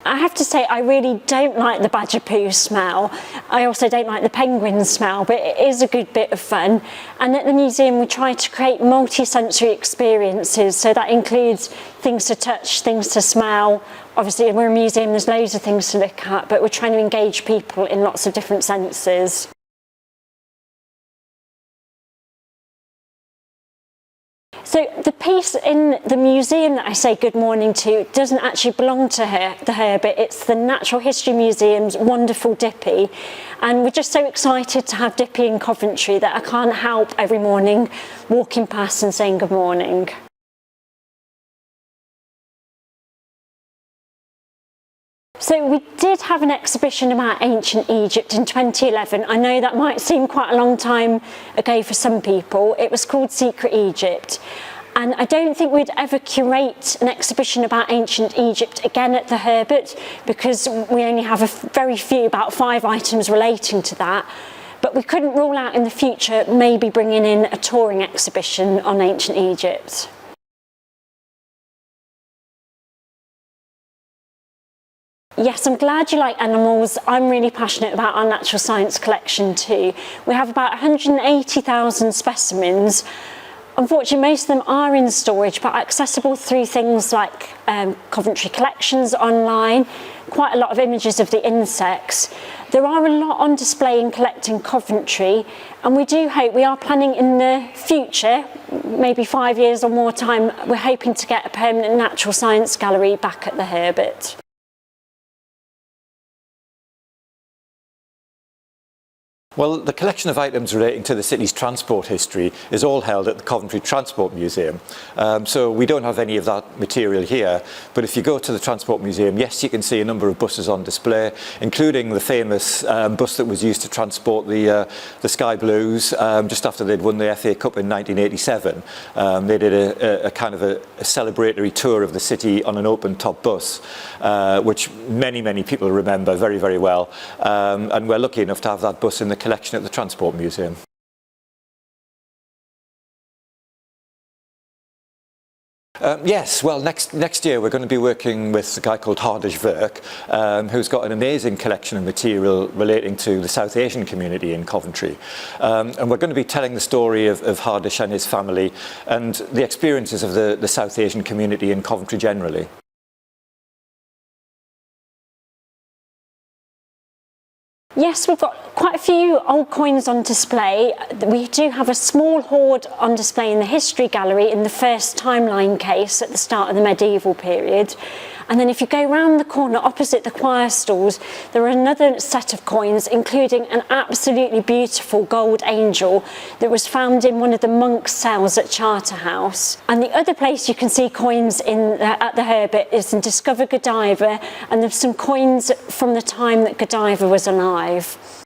I have to say I really don't like the badger poo smell. I also don't like the penguin smell, but it is a good bit of fun. And at the museum we try to create multi-sensory experiences, so that includes things to touch, things to smell. Obviously we're a museum, there's loads of things to look at, but we're trying to engage people in lots of different senses. So the piece in the museum that I say good morning to doesn't actually belong to the Herbert, it's the Natural History Museum's wonderful Dippy. And we're just so excited to have Dippy in Coventry that I can't help every morning walking past and saying good morning. So we did have an exhibition about ancient Egypt in 2011. I know that might seem quite a long time ago for some people. It was called Secret Egypt. And I don't think we'd ever curate an exhibition about ancient Egypt again at the Herbert, because we only have a very few, about 5 items relating to that. But we couldn't rule out in the future maybe bringing in a touring exhibition on ancient Egypt. Yes, I'm glad you like animals. I'm really passionate about our natural science collection too. We have about 180,000 specimens. Unfortunately, most of them are in storage, but accessible through things like Coventry collections online, quite a lot of images of the insects. There are a lot on display in Collecting Coventry, and we do hope, we are planning in the future, maybe 5 years or more time, we're hoping to get a permanent natural science gallery back at the Herbert. Well, the collection of items relating to the city's transport history is all held at the Coventry Transport Museum. So we don't have any of that material here, but if you go to the Transport Museum, yes, you can see a number of buses on display, including the famous bus that was used to transport the Sky Blues just after they'd won the FA Cup in 1987. They did a kind of a celebratory tour of the city on an open-top bus, which many people remember very, very well. And we're lucky enough to have that bus in the collection at the Transport Museum. Yes, well, next year we're going to be working with a guy called Hardish Verk, who's got an amazing collection of material relating to the South Asian community in Coventry. And we're going to be telling the story of Hardish and his family and the experiences of the South Asian community in Coventry generally. Yes, we've got quite a few old coins on display. We do have a small hoard on display in the History Gallery in the first timeline case at the start of the medieval period. And then if you go round the corner opposite the choir stalls, there are another set of coins, including an absolutely beautiful gold angel that was found in one of the monks' cells at Charterhouse. And the other place you can see coins at the Herbert is in Discover Godiva, and there's some coins from the time that Godiva was alive.